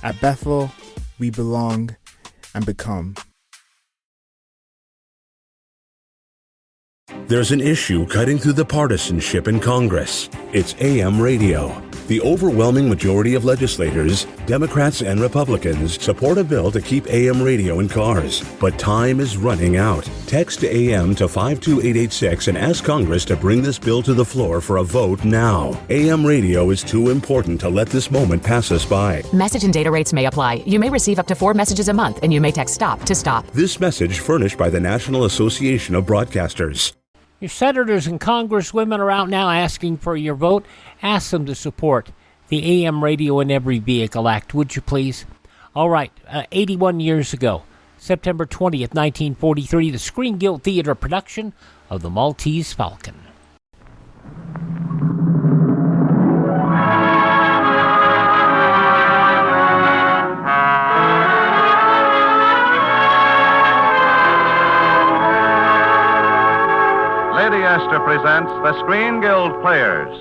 At Bethel, we belong and become. There's an issue cutting through the partisanship in Congress. It's AM radio. The overwhelming majority of legislators, Democrats and Republicans, support a bill to keep AM radio in cars. But time is running out. Text AM to 52886 and ask Congress to bring this bill to the floor for a vote now. AM radio is too important to let this moment pass us by. Message and data rates may apply. You may receive up to 4 messages a month, and you may text STOP to stop. This message furnished by the National Association of Broadcasters. Your senators and congresswomen are out now asking for your vote. Ask them to support the AM Radio in Every Vehicle Act, would you please? All right, 81 years ago, September 20th, 1943, the Screen Guild Theater production of The Maltese Falcon. Lady Esther presents the Screen Guild Players.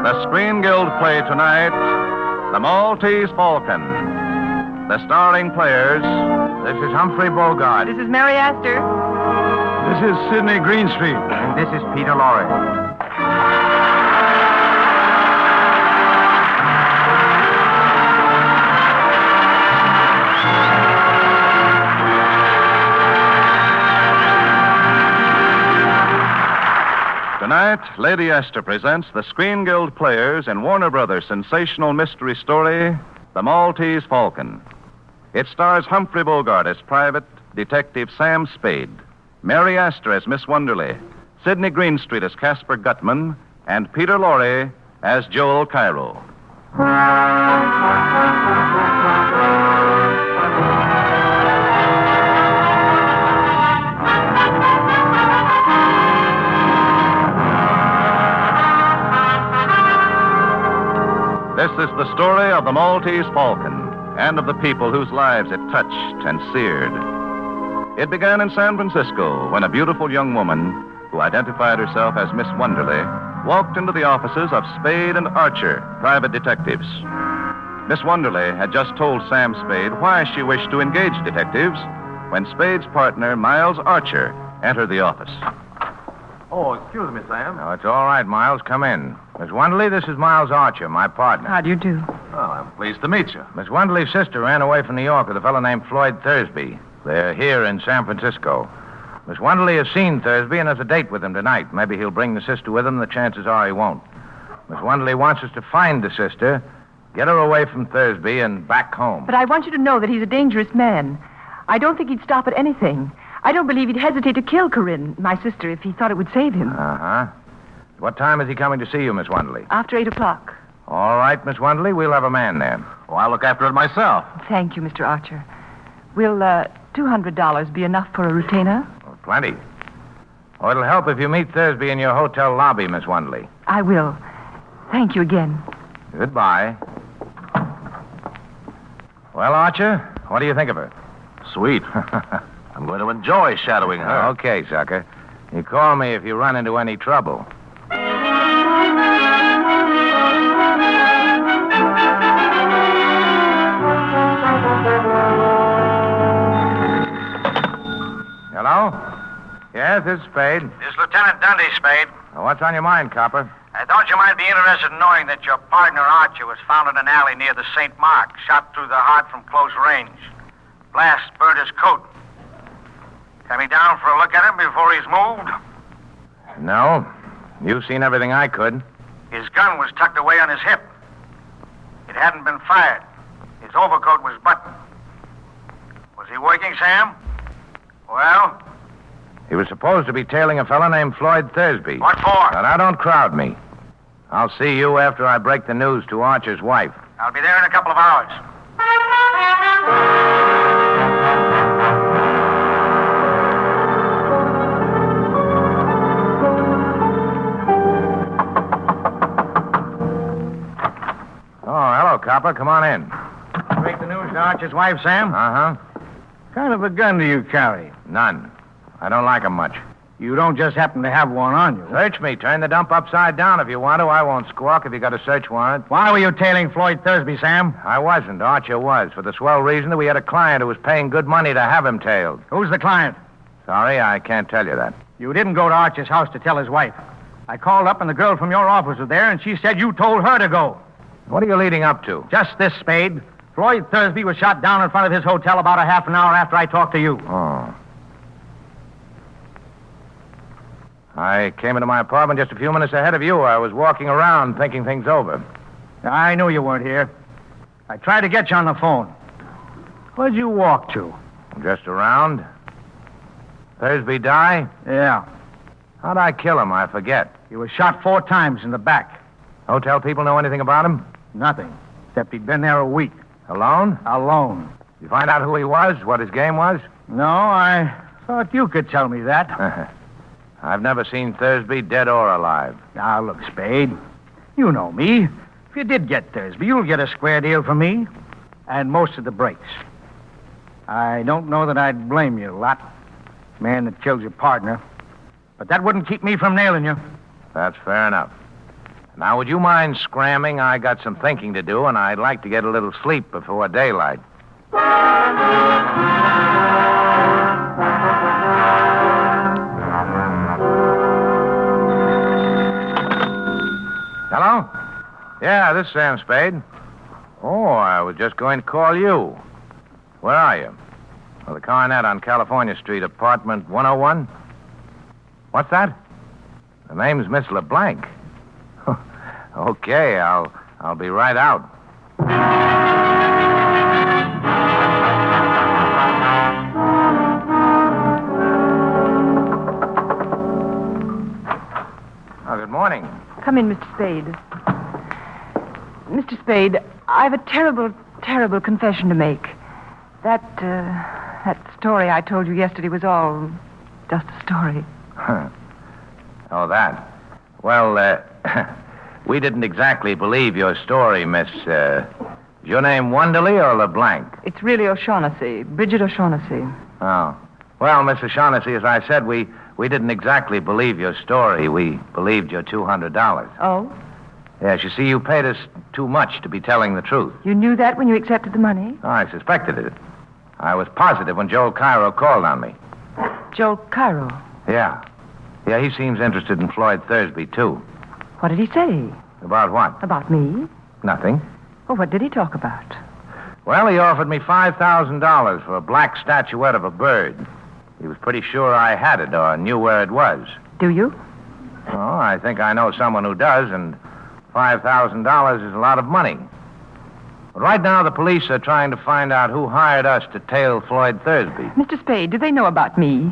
The Screen Guild play tonight, The Maltese Falcon. The starring players, this is Humphrey Bogart. This is Mary Astor. This is Sidney Greenstreet. And this is Peter Lorre. Tonight, Lady Esther presents the Screen Guild Players in Warner Brothers' sensational mystery story, The Maltese Falcon. It stars Humphrey Bogart as Private Detective Sam Spade, Mary Astor as Miss Wonderly, Sidney Greenstreet as Caspar Gutman, and Peter Lorre as Joel Cairo. This is the story of the Maltese Falcon and of the people whose lives it touched and seared. It began in San Francisco when a beautiful young woman who identified herself as Miss Wonderly walked into the offices of Spade and Archer, private detectives. Miss Wonderly had just told Sam Spade why she wished to engage detectives when Spade's partner, Miles Archer, entered the office. Oh, excuse me, Sam. Oh, it's all right, Miles. Come in. Miss Wonderly, this is Miles Archer, my partner. How do you do? Well, I'm pleased to meet you. Miss Wonderly's sister ran away from New York with a fellow named Floyd Thursby. They're here in San Francisco. Miss Wonderly has seen Thursby and has a date with him tonight. Maybe he'll bring the sister with him. The chances are he won't. Miss Wonderly wants us to find the sister, get her away from Thursby, and back home. But I want you to know that he's a dangerous man. I don't think he'd stop at anything. I don't believe he'd hesitate to kill Corinne, my sister, if he thought it would save him. Uh-huh. What time is he coming to see you, Miss Wonderly? After 8 o'clock. All right, Miss Wonderly, we'll have a man there. Oh, I'll look after it myself. Thank you, Mr. Archer. Will $200 be enough for a retainer? Oh, plenty. Oh, it'll help if you meet Thursby in your hotel lobby, Miss Wonderly. I will. Thank you again. Goodbye. Well, Archer, what do you think of her? Sweet. I'm going to enjoy shadowing her. Okay, sucker. You call me if you run into any trouble. Hello? Yes, this is Spade. This is Lieutenant Dundee, Spade. What's on your mind, Copper? I thought you might be interested in knowing that your partner, Archer, was found in an alley near the St. Mark, shot through the heart from close range. Blast burned his coat. Coming down for a look at him before he's moved? No. You've seen everything I could. His gun was tucked away on his hip. It hadn't been fired. His overcoat was buttoned. Was he working, Sam? Well? He was supposed to be tailing a fellow named Floyd Thursby. What for? Now, don't crowd me. I'll see you after I break the news to Archer's wife. I'll be there in a couple of hours. Oh, hello, Copper. Come on in. Break the news to Archer's wife, Sam? Uh-huh. What kind of a gun do you carry? None. I don't like 'em much. You don't just happen to have one on you. Search me. Turn the dump upside down if you want to. I won't squawk if you got a search warrant. Why were you tailing Floyd Thursby, Sam? I wasn't. Archer was, for the swell reason that we had a client who was paying good money to have him tailed. Who's the client? Sorry, I can't tell you that. You didn't go to Archer's house to tell his wife. I called up and the girl from your office was there, and she said you told her to go. What are you leading up to? Just this, Spade. Floyd Thursby was shot down in front of his hotel about a half an hour after I talked to you. Oh. I came into my apartment just a few minutes ahead of you. I was walking around thinking things over. I knew you weren't here. I tried to get you on the phone. Where'd you walk to? Just around. Thursby die? Yeah. How'd I kill him? I forget. He was shot 4 times in the back. Hotel people know anything about him? Nothing. Except he'd been there a week. Alone? Alone. You find out who he was? What his game was? No, I thought you could tell me that. I've never seen Thursby dead or alive. Now, look, Spade. You know me. If you did get Thursby, you'll get a square deal from me. And most of the breaks. I don't know that I'd blame you a lot. Man that killed your partner. But that wouldn't keep me from nailing you. That's fair enough. Now, would you mind scramming? I got some thinking to do, and I'd like to get a little sleep before daylight. Hello? Yeah, this is Sam Spade. Oh, I was just going to call you. Where are you? Well, the Coronet on California Street, apartment 101? What's that? The name's Miss LeBlanc. Okay, I'll be right out. Oh, good morning. Come in, Mr. Spade. Mr. Spade, I have a terrible, terrible confession to make. That story I told you yesterday was all just a story. Oh, that. Well, we didn't exactly believe your story, Miss, is your name Wonderly or LeBlanc? It's really O'Shaughnessy, Bridget O'Shaughnessy. Oh. Well, Miss O'Shaughnessy, as I said, we didn't exactly believe your story. We believed your $200. Oh? Yes, you see, you paid us too much to be telling the truth. You knew that when you accepted the money? Oh, I suspected it. I was positive when Joel Cairo called on me. Joel Cairo? Yeah. Yeah, he seems interested in Floyd Thursby, too. What did he say? About what? About me? Nothing. Well, what did he talk about? Well, he offered me $5,000 for a black statuette of a bird. He was pretty sure I had it or knew where it was. Do you? Oh, I think I know someone who does, and $5,000 is a lot of money. But right now, the police are trying to find out who hired us to tail Floyd Thursby. Mr. Spade, do they know about me?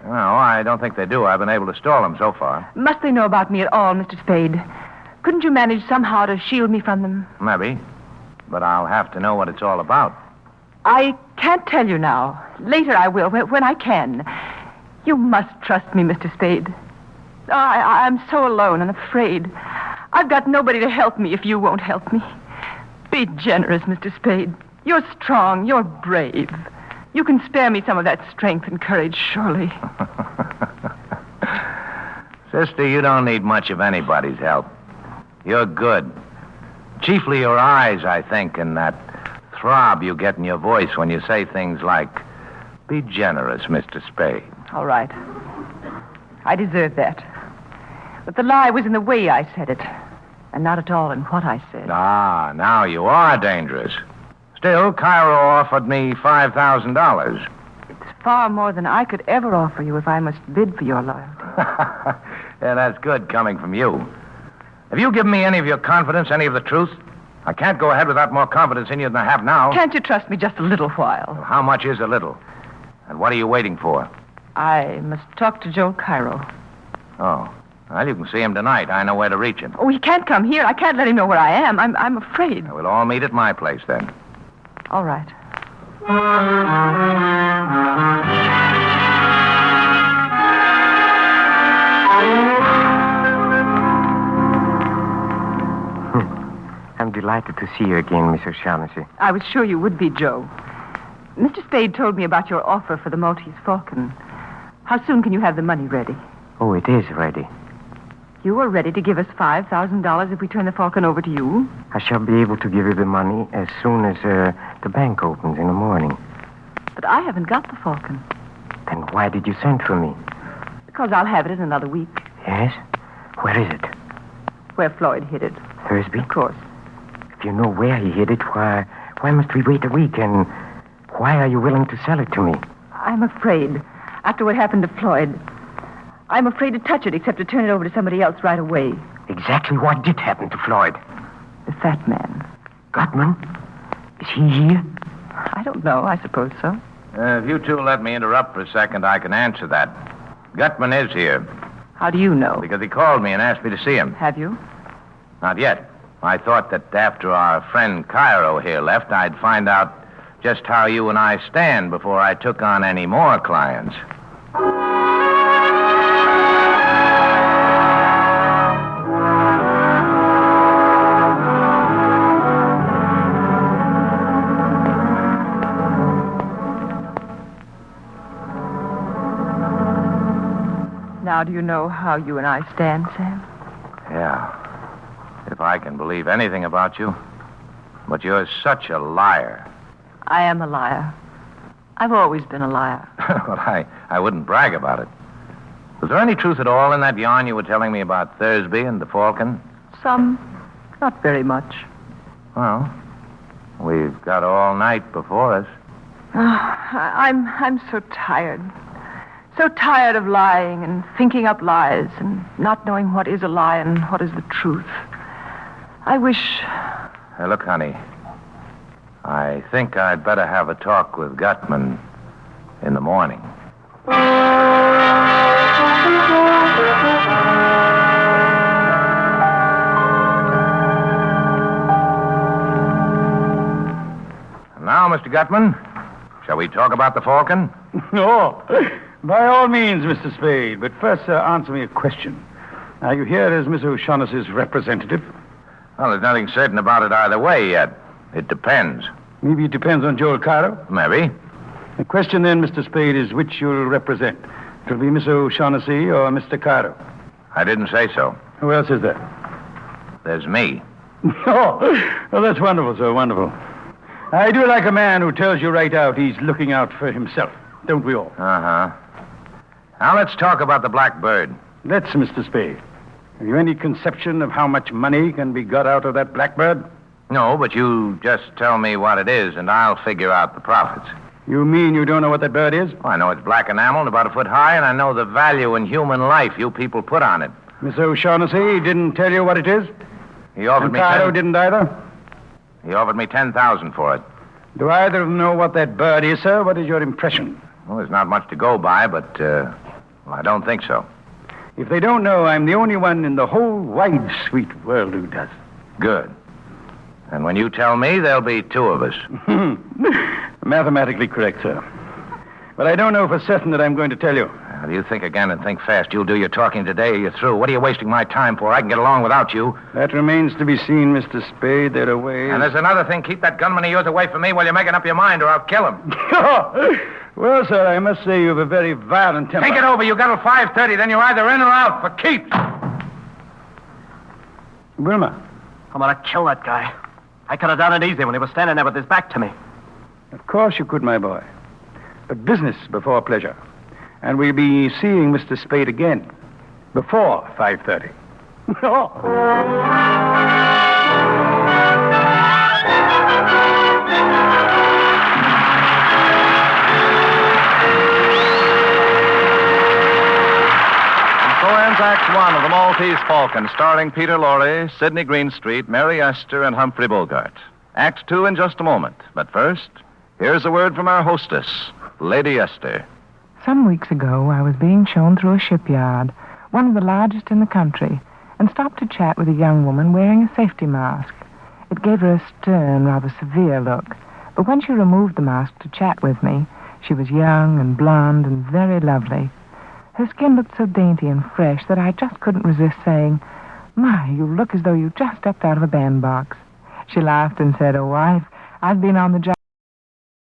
No, I don't think they do. I've been able to stall them so far. Must they know about me at all, Mr. Spade? Couldn't you manage somehow to shield me from them? Maybe. But I'll have to know what it's all about. I can't tell you now. Later I will, when I can. You must trust me, Mr. Spade. Oh, I'm so alone and afraid. I've got nobody to help me if you won't help me. Be generous, Mr. Spade. You're strong. You're brave. You can spare me some of that strength and courage, surely. Sister, you don't need much of anybody's help. You're good. Chiefly your eyes, I think, and that throb you get in your voice when you say things like, be generous, Mr. Spade. All right. I deserve that. But the lie was in the way I said it, and not at all in what I said. Ah, now you are dangerous. Still, Cairo offered me $5,000. It's far more than I could ever offer you if I must bid for your loyalty. Yeah, that's good coming from you. Have you given me any of your confidence, any of the truth? I can't go ahead without more confidence in you than I have now. Can't you trust me just a little while? How much is a little? And what are you waiting for? I must talk to Joel Cairo. Oh. Well, you can see him tonight. I know where to reach him. Oh, he can't come here. I can't let him know where I am. I'm afraid. We'll all meet at my place, then. All right. I'm delighted to see you again, Miss O'Shaughnessy. I was sure you would be, Joe. Mr. Spade told me about your offer for the Maltese Falcon. How soon can you have the money ready? Oh, it is ready. You are ready to give us $5,000 if we turn the Falcon over to you? I shall be able to give you the money as soon as the bank opens in the morning. But I haven't got the Falcon. Then why did you send for me? Because I'll have it in another week. Yes? Where is it? Where Floyd hid it. Thursby? Of course. If you know where he hid it, why must we wait a week? And why are you willing to sell it to me? I'm afraid, after what happened to Floyd, I'm afraid to touch it except to turn it over to somebody else right away. Exactly what did happen to Floyd? The fat man. Gutman? Is he here? I don't know. I suppose so. If you two let me interrupt for a second, I can answer that. Gutman is here. How do you know? Because he called me and asked me to see him. Have you? Not yet. I thought that after our friend Cairo here left, I'd find out just how you and I stand before I took on any more clients. Now do you know how you and I stand, Sam? Yeah. If I can believe anything about you. But you're such a liar. I am a liar. I've always been a liar. Well, I wouldn't brag about it. Was there any truth at all in that yarn you were telling me about Thursby and the Falcon? Some. Not very much. Well, we've got all night before us. I'm so tired. So tired of lying and thinking up lies and not knowing what is a lie and what is the truth. I wish... Hey, look, honey. I think I'd better have a talk with Gutman in the morning. And now, Mr. Gutman, shall we talk about the Falcon? No. By all means, Mr. Spade. But first, answer me a question. Are you here as Miss O'Shaughnessy's representative? Well, there's nothing certain about it either way yet. It depends. Maybe it depends on Joel Cairo? Maybe. The question then, Mr. Spade, is which you'll represent. It'll be Miss O'Shaughnessy or Mr. Cairo. I didn't say so. Who else is there? There's me. Oh, well, that's wonderful, sir, wonderful. I do like a man who tells you right out he's looking out for himself. Don't we all? Uh-huh. Now let's talk about the Blackbird. Let's, Mr. Spade. Have you any conception of how much money can be got out of that Blackbird? No, but you just tell me what it is, and I'll figure out the profits. You mean you don't know what that bird is? Well, I know it's black enameled, about a foot high, and I know the value in human life you people put on it. Miss O'Shaughnessy didn't tell you what it is? He offered and me Cairo didn't either? He offered me $10,000 for it. Do either of them know what that bird is, sir? What is your impression? Well, there's not much to go by, but, I don't think so. If they don't know, I'm the only one in the whole wide, sweet world who does. Good. And when you tell me, there'll be two of us. Mathematically correct, sir. But I don't know for certain that I'm going to tell you. Well, you think again and think fast. You'll do your talking today or you're through. What are you wasting my time for? I can get along without you. That remains to be seen, Mr. Spade. There are ways... And there's another thing. Keep that gunman of yours away from me while you're making up your mind, or I'll kill him. Well, sir, I must say you have a very violent temper. Think it over. You got till 5:30, then you're either in or out for keeps. Wilma. I'm gonna kill that guy. I could have done it easy when he was standing there with his back to me. Of course you could, my boy. But business before pleasure. And we'll be seeing Mr. Spade again before 5:30. Act One of The Maltese Falcon, starring Peter Lorre, Sidney Greenstreet, Mary Esther, and Humphrey Bogart. Act Two in just a moment. But first, here's a word from our hostess, Lady Esther. Some weeks ago, I was being shown through a shipyard, one of the largest in the country, and stopped to chat with a young woman wearing a safety mask. It gave her a stern, rather severe look, but when she removed the mask to chat with me, she was young and blonde and very lovely. Her skin looked so dainty and fresh that I just couldn't resist saying, "My, you look as though you just stepped out of a bandbox." She laughed and said, "Oh, I've been on the job